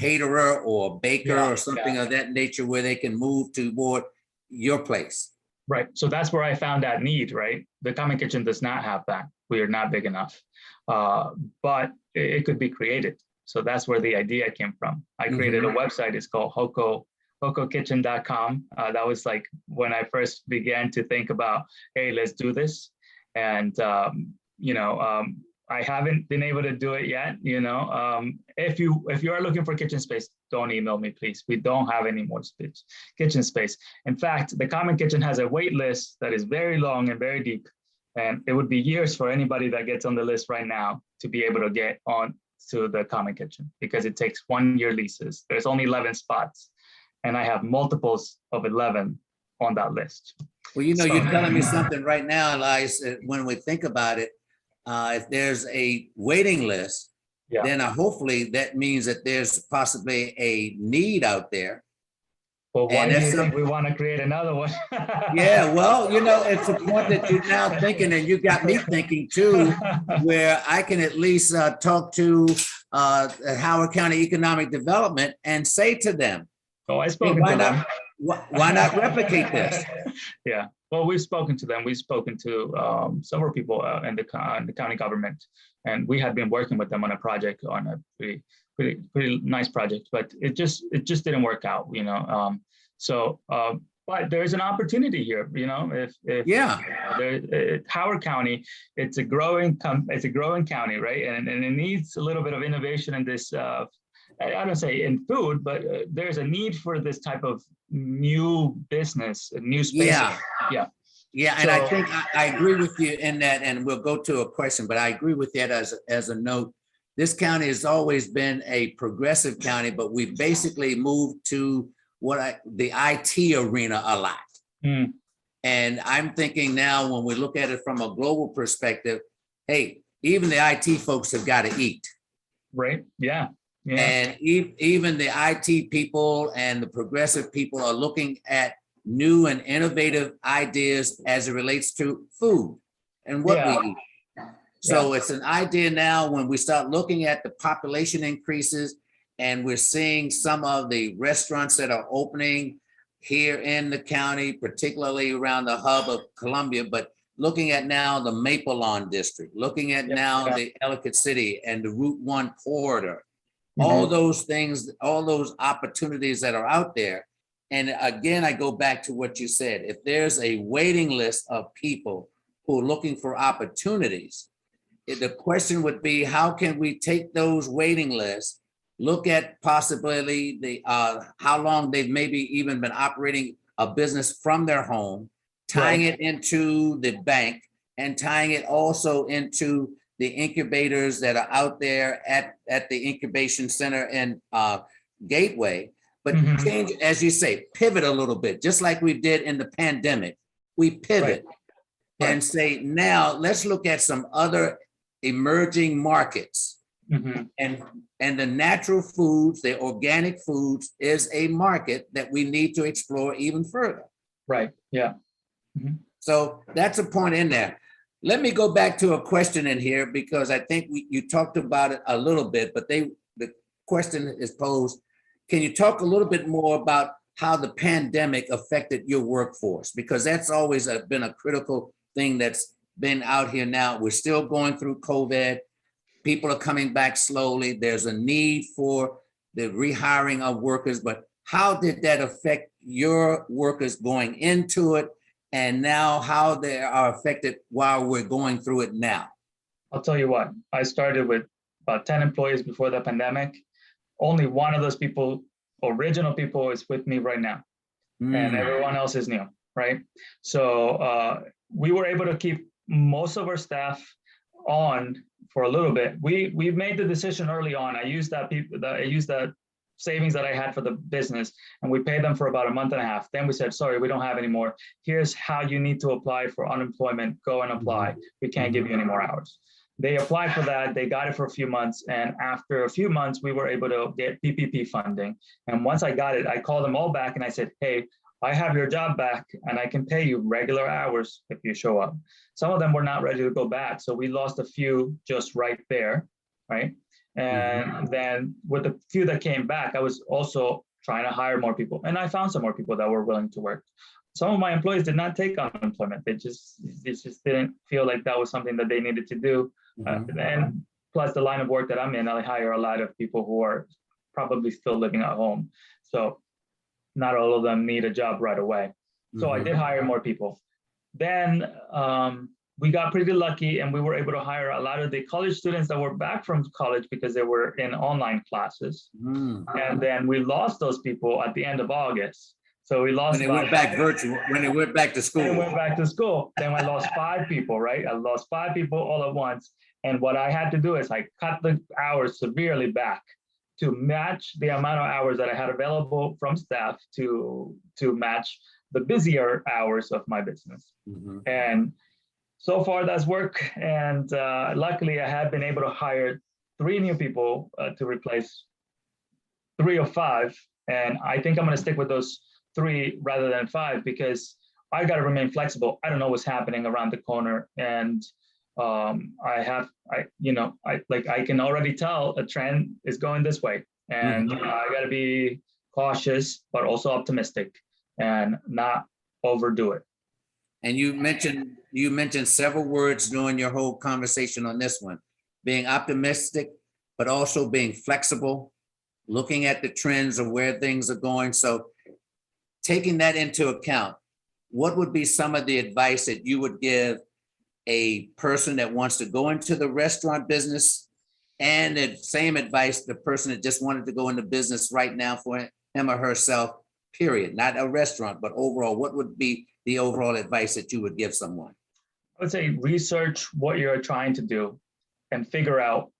caterer or a baker or something of that nature, where they can move toward your place? Right. So that's where I found that need, right? The Common Kitchen does not have that. We are not big enough, but it could be created. So that's where the idea came from. I created a website. It's called hokokitchen.com. That was like when I first began to think about, hey, let's do this. And, I haven't been able to do it yet. If you are looking for kitchen space, don't email me, please. We don't have any more kitchen space. In fact, the Common Kitchen has a wait list that is very long and very deep. And it would be years for anybody that gets on the list right now to be able to get on to the Common Kitchen, because it takes 1-year leases. There's only 11 spots, and I have multiples of 11 on that list. Well, you're telling me something right now, Elias. When we think about it, if there's a waiting list, then hopefully that means that there's possibly a need out there. Well, why do you think we want to create another one? Yeah, well, it's a point that you're now thinking, and you got me thinking too, where I can at least talk to Howard County Economic Development and say to them, I've spoken to them. Why not replicate this? Yeah, well, we've spoken to them. We've spoken to several people in the county government, and we had been working with them on a project, on a pretty nice project, but it just didn't work out, but there's an opportunity here, Howard County, it's a growing county, right? And it needs a little bit of innovation in this, I don't say in food, but there's a need for this type of new business, new space. Yeah, and I think I agree with you in that, and we'll go to a question, but I agree with that as a note. This county has always been a progressive county, but we basically moved to the IT arena a lot. And I'm thinking now, when we look at it from a global perspective, hey, even the IT folks have got to eat. Right, yeah. And even the IT people and the progressive people are looking at new and innovative ideas as it relates to food and what we eat. So it's an idea now when we start looking at the population increases, and we're seeing some of the restaurants that are opening here in the county, particularly around the hub of Columbia, but looking at now the Maple Lawn District, looking at now the Ellicott City and the Route 1 corridor, all those things, all those opportunities that are out there. And again, I go back to what you said. If there's a waiting list of people who are looking for opportunities, the question would be, how can we take those waiting lists, look at possibly how long they've maybe even been operating a business from their home, tying it into the bank, and tying it also into the incubators that are out there at the incubation center in Gateway. But change, as you say, pivot a little bit, just like we did in the pandemic. We pivot and say, now let's look at some other emerging markets. And the natural foods, the organic foods, is a market that we need to explore even further. Right, yeah. So that's a point in there. Let me go back to a question in here, because I think you talked about it a little bit, but the question is posed. Can you talk a little bit more about how the pandemic affected your workforce? Because that's always been a critical thing that's been out here now. We're still going through COVID. People are coming back slowly. There's a need for the rehiring of workers, but how did that affect your workers going into it? And now how they are affected while we're going through it now? I'll tell you what, I started with about 10 employees before the pandemic. Only one of those people, original people, is with me right now. And everyone else is new, right? So we were able to keep most of our staff on for a little bit. We made the decision early on. I used that savings that I had for the business, and we paid them for about a month and a half. Then we said, sorry, we don't have any more. Here's how you need to apply for unemployment. Go and apply. We can't give you any more hours. They applied for that. They got it for a few months. And after a few months, we were able to get PPP funding. And once I got it, I called them all back and I said, hey, I have your job back and I can pay you regular hours if you show up. Some of them were not ready to go back. So we lost a few just right there, right? And then with the few that came back, I was also trying to hire more people. And I found some more people that were willing to work. some of my employees did not take unemployment. They just didn't feel like that was something that they needed to do. And plus the line of work that I'm in, I hire a lot of people who are probably still living at home. So not all of them need a job right away. So I did hire more people. Then we got pretty lucky and we were able to hire a lot of the college students that were back from college because they were in online classes. And then we lost those people at the end of August. So we lost when they went back virtual, when they went back to school. When they went back to school, then I lost 5 people, right? I lost 5 people all at once. And what I had to do is I cut the hours severely back to match the amount of hours that I had available from staff to match the busier hours of my business. And so far that's worked. And luckily I have been able to hire 3 new people to replace 3 of 5. And I think I'm going to stick with those 3 rather than 5 because I got to remain flexible. I don't know what's happening around the corner. And I can already tell a trend is going this way. And I got to be cautious, but also optimistic and not overdo it. And you mentioned several words during your whole conversation on this one, being optimistic, but also being flexible, looking at the trends of where things are going. So taking that into account, what would be some of the advice that you would give a person that wants to go into the restaurant business, and the same advice the person that just wanted to go into business right now for him or herself, period, not a restaurant, but overall, what would be the overall advice that you would give someone? I would say research what you're trying to do and figure out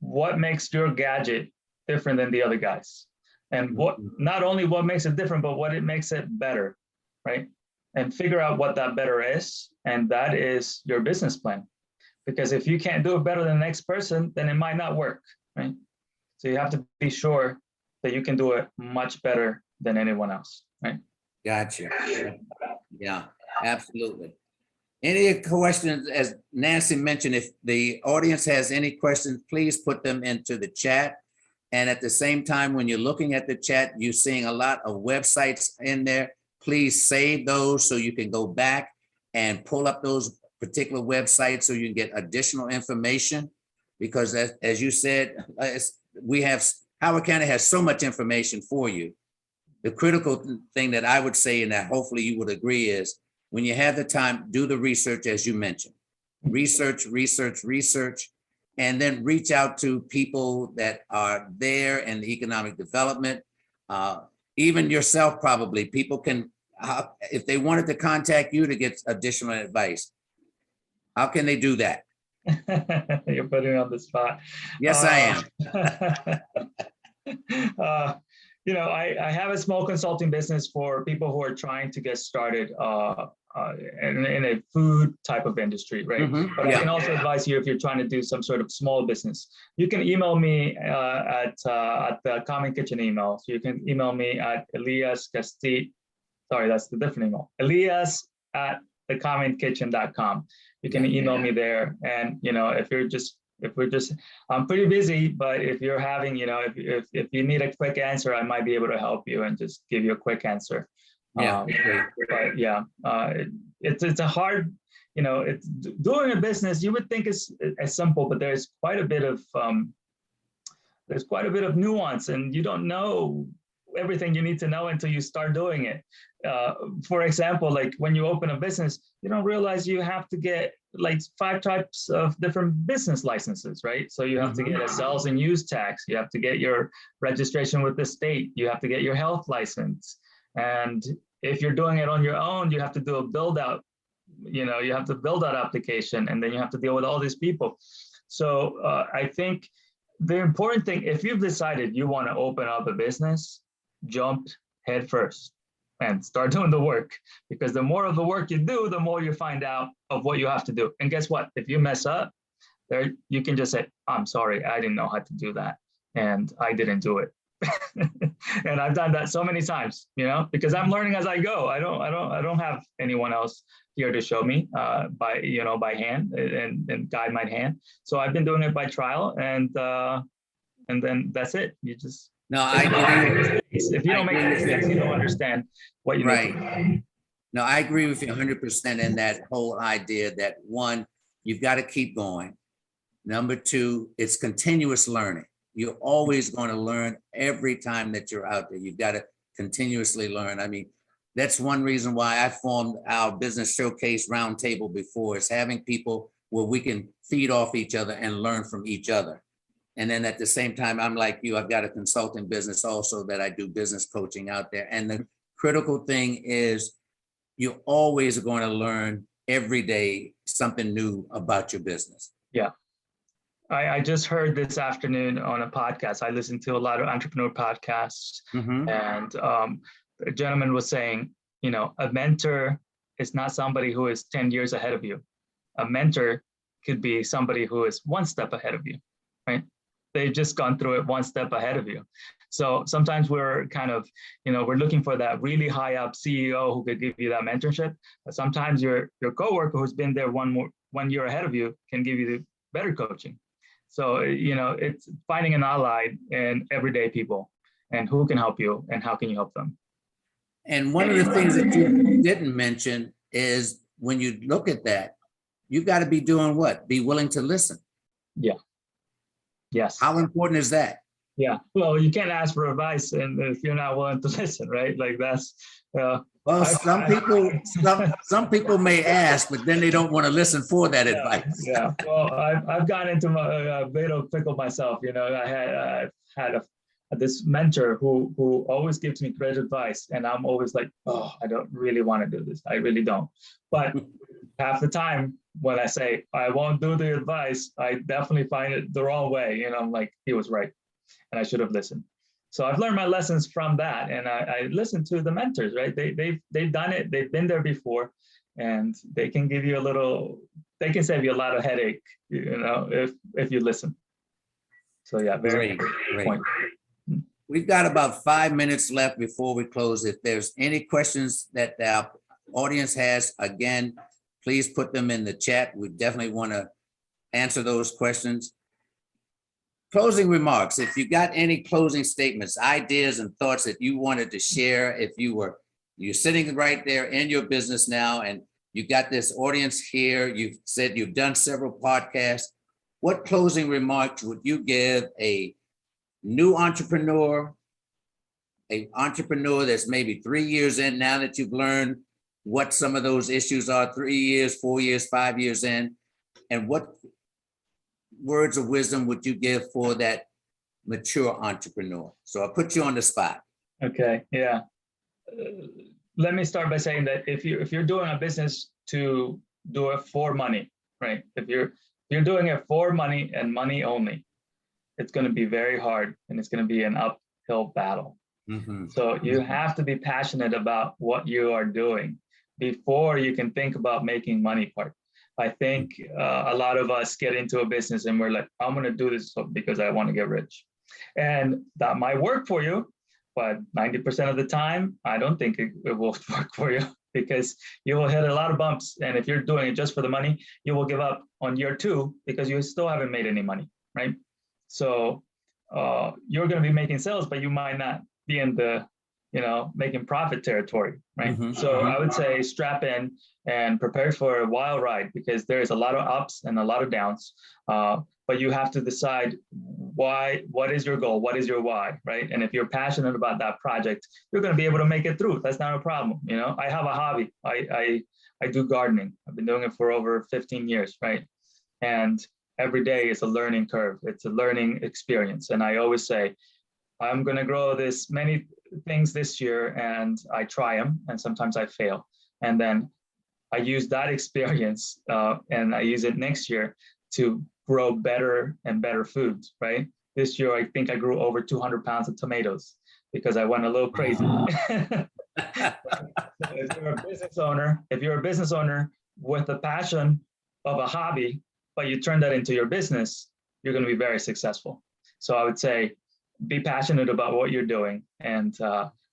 what makes your gadget different than the other guys. And what, not only what makes it different, but what it makes it better, right? And figure out what that better is. And that is your business plan. Because if you can't do it better than the next person, then it might not work, right? So you have to be sure that you can do it much better than anyone else, right? Gotcha. Yeah, absolutely. Any questions? As Nancy mentioned, if the audience has any questions, please put them into the chat. And at the same time, when you're looking at the chat, you're seeing a lot of websites in there. Please save those so you can go back and pull up those particular websites so you can get additional information. Because as you said, Howard County has so much information for you. The critical thing that I would say, and that hopefully you would agree, is when you have the time, do the research, as you mentioned. Research, and then reach out to people that are there in the economic development. Even yourself, probably, people can, if they wanted to contact you to get additional advice, how can they do that? You're putting me on the spot. Yes, I am. I have a small consulting business for people who are trying to get started in a food type of industry, right? But I can also advise you if you're trying to do some sort of small business. You can email me at the Common Kitchen email. So you can email me at Elias Castillo. Sorry, that's the different email. Elias@thecommonkitchen.com. You can email me there. And, if we're just, I'm pretty busy, but if you're having, if you need a quick answer, I might be able to help you and just give you a quick answer. It's a hard, it's doing a business. You would think it's as simple, but there's quite a bit of nuance, and you don't know everything you need to know until you start doing it. For example, like when you open a business, you don't realize you have to get like 5 types of different business licenses, right? So you have to get a sales and use tax. You have to get your registration with the state. You have to get your health license. And if you're doing it on your own, you have to do a build out, you have to build that application, and then you have to deal with all these people. So I think the important thing, if you've decided you want to open up a business, jump head first and start doing the work, because the more of the work you do, the more you find out of what you have to do. And guess what? If you mess up, there you can just say, I'm sorry, I didn't know how to do that, and I didn't do it. And I've done that so many times, because I'm learning as I go. I don't have anyone else here to show me by hand and guide my hand. So I've been doing it by trial, and then that's it. You just I agree. If you don't make mistakes, you don't understand what you right. need. No, I agree with you 100% in that whole idea that one, you've got to keep going. Number two, it's continuous learning. You're always going to learn every time that you're out there. You've got to continuously learn. I mean, that's one reason why I formed our business showcase roundtable before, is having people where we can feed off each other and learn from each other. And then at the same time, I'm like you, I've got a consulting business also that I do business coaching out there. And the critical thing is you're always going to learn every day something new about your business. Yeah. I just heard this afternoon on a podcast. I listen to a lot of entrepreneur podcasts, and a gentleman was saying, you know, a mentor is not somebody who is 10 years ahead of you. A mentor could be somebody who is one step ahead of you, right? They've just gone through it one step ahead of you. So sometimes we're kind of, you know, we're looking for that really high up CEO who could give you that mentorship. But sometimes your coworker who's been there one year ahead of you can give you the better coaching. So, you know, it's finding an ally in everyday people and who can help you and how can you help them. And one of the things that you didn't mention is when you look at that, you got to be doing what? Be willing to listen. Yeah. Yes. How important is that? Yeah. Well, you can't ask for advice and if you're not willing to listen, right? Like that's. Well, some people may ask, but then they don't want to listen for that advice. Yeah. Well, I've gotten into a bit of pickle myself. You know, I've had this mentor who always gives me great advice, and I'm always like, oh, I don't really want to do this. I really don't. But half the time when I say I won't do the advice, I definitely find it the wrong way. You know, I'm like, he was right, and I should have listened. So I've learned my lessons from that, and I listen to the mentors, right? They've done it, they've been there before, and they can give you they can save you a lot of headache, you know, if you listen. So yeah, very great point. We've got about 5 minutes left before we close. If there's any questions that our audience has, again, please put them in the chat. We definitely want to answer those questions. Closing remarks. If you got any closing statements, ideas and thoughts that you wanted to share, if you're sitting right there in your business now and you got this audience here, you've said you've done several podcasts, what closing remarks would you give a new entrepreneur, an entrepreneur that's maybe 3 years in now that you've learned what some of those issues are, 3 years, 4 years, 5 years in, and what words of wisdom would you give for that mature entrepreneur? So I'll put you on the spot. Okay, yeah. Let me start by saying that if you're doing a business to do it for money, right? If you're doing it for money and money only, it's going to be very hard and it's going to be an uphill battle. So you have to be passionate about what you are doing before you can think about making money part. I think a lot of us get into a business and we're like, I'm going to do this because I want to get rich. And that might work for you, but 90% of the time, I don't think it will work for you because you will hit a lot of bumps. And if you're doing it just for the money, you will give up on year 2 because you still haven't made any money, right? So you're going to be making sales, but you might not be in the, making profit territory, right? So I would say strap in and prepare for a wild ride because there's a lot of ups and a lot of downs. But you have to decide what is your goal? What is your why, right? And if you're passionate about that project, you're going to be able to make it through. That's not a problem. I have a hobby. I do gardening. I've been doing it for over 15 years, right? And every day is a learning curve. It's a learning experience. And I always say, I'm going to grow this many things this year, and I try them, and sometimes I fail. And then I use that experience and I use it next year to grow better and better foods, right? This year, I think I grew over 200 pounds of tomatoes because I went a little crazy. If you're a business owner with the passion of a hobby, but you turn that into your business, you're going to be very successful. So I would say, be passionate about what you're doing and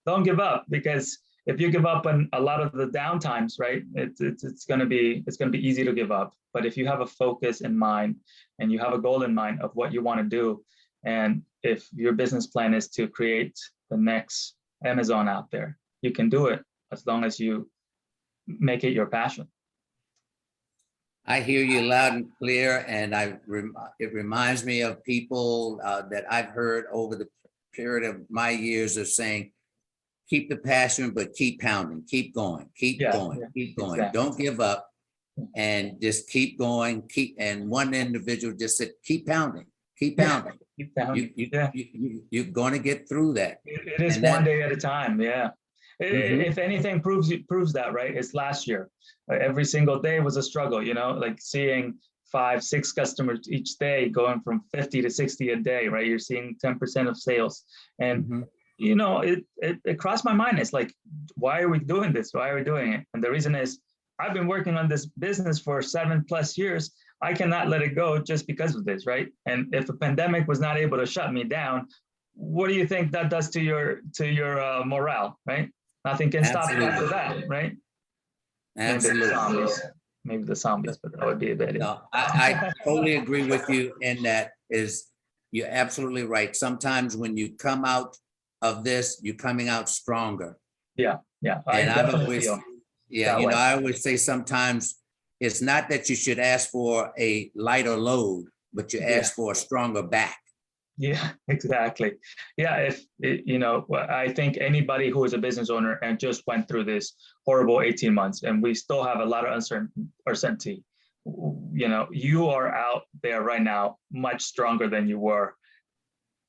don't give up, because if you give up on a lot of the downtimes, right, it's going to be easy to give up. But if you have a focus in mind and you have a goal in mind of what you want to do, and if your business plan is to create the next Amazon out there, you can do it as long as you make it your passion. I hear you loud and clear, and it reminds me of people that I've heard over the period of my years of saying, keep the passion, but keep pounding, keep going, keep going. Exactly. Don't give up, and just keep going. And one individual just said, keep pounding, keep pounding. Keep pounding. You're going to get through that. It is And one day at a time. Yeah. Mhm. If anything proves that, right? It's last year. Every single day was a struggle, like seeing 5-6 customers each day going from 50 to 60 a day, right? You're seeing 10% of sales. And, Mhm. It crossed my mind. It's like, why are we doing this? Why are we doing it? And the reason is I've been working on this business for 7+ years. I cannot let it go just because of this, right? And if the pandemic was not able to shut me down, what do you think that does to your morale, right? Nothing can stop it after that, right? Absolutely. Maybe the zombies, but that would be a bit. No, I totally agree with you in that you're absolutely right. Sometimes when you come out of this, you're coming out stronger. Yeah. And I've always, that way. I always say sometimes it's not that you should ask for a lighter load, but you ask for a stronger back. Yeah, exactly. Yeah, I think anybody who is a business owner and just went through this horrible 18 months, and we still have a lot of uncertainty, you are out there right now much stronger than you were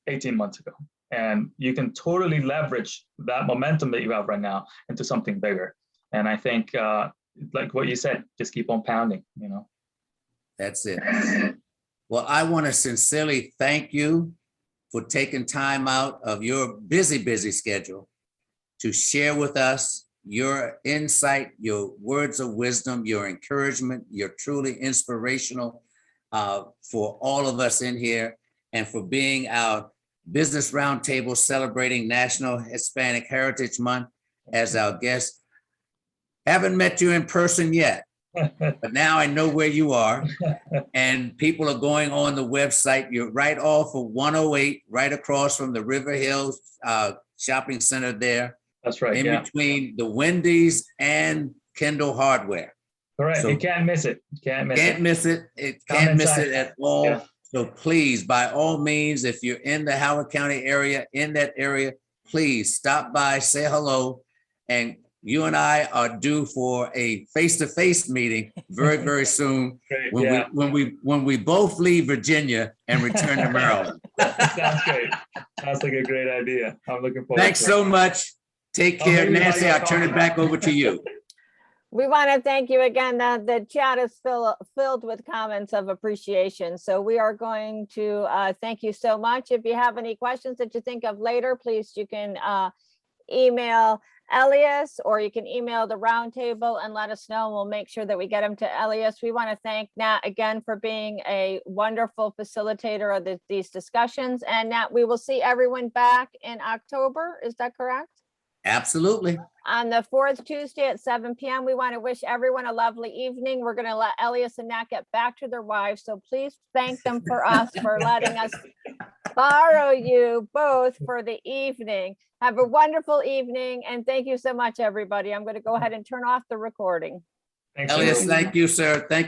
18 months ago. And you can totally leverage that momentum that you have right now into something bigger. And I think, like what you said, just keep on pounding, That's it. Well, I want to sincerely thank you for taking time out of your busy schedule to share with us your insight, your words of wisdom, your encouragement. You're truly inspirational for all of us in here, and for being our Business Roundtable celebrating National Hispanic Heritage Month as our guest. Haven't met you in person yet, but now I know where you are, and people are going on the website. You're right off of 108, right across from the River Hills shopping center there. That's right. In between the Wendy's and Kendall Hardware. Correct. So you can't miss it. Can't miss it. Can't miss it at all. Yeah. So please, by all means, if you're in the Howard County area, please stop by, say hello, and you and I are due for a face-to-face meeting very, very soon. Great, when we both leave Virginia and return to Maryland. Sounds great. Sounds like a great idea. I'm looking forward. Thanks so much. Take care, Nancy. I'll turn it back over to you. We want to thank you again. The chat is filled with comments of appreciation. So we are going to thank you so much. If you have any questions that you think of later, please, you can email Elias, or you can email the roundtable and let us know. We'll make sure that we get them to Elias. We want to thank Nat again for being a wonderful facilitator of these discussions. And Nat, we will see everyone back in October. Is that correct? Absolutely. On the 4th Tuesday at 7 p.m. We want to wish everyone a lovely evening. We're going to let Elias and Nat get back to their wives. So please thank them for us for letting us borrow you both for the evening. Have a wonderful evening. And thank you so much, everybody. I'm going to go ahead and turn off the recording. Thanks, Elias, thank you, sir. Thank you.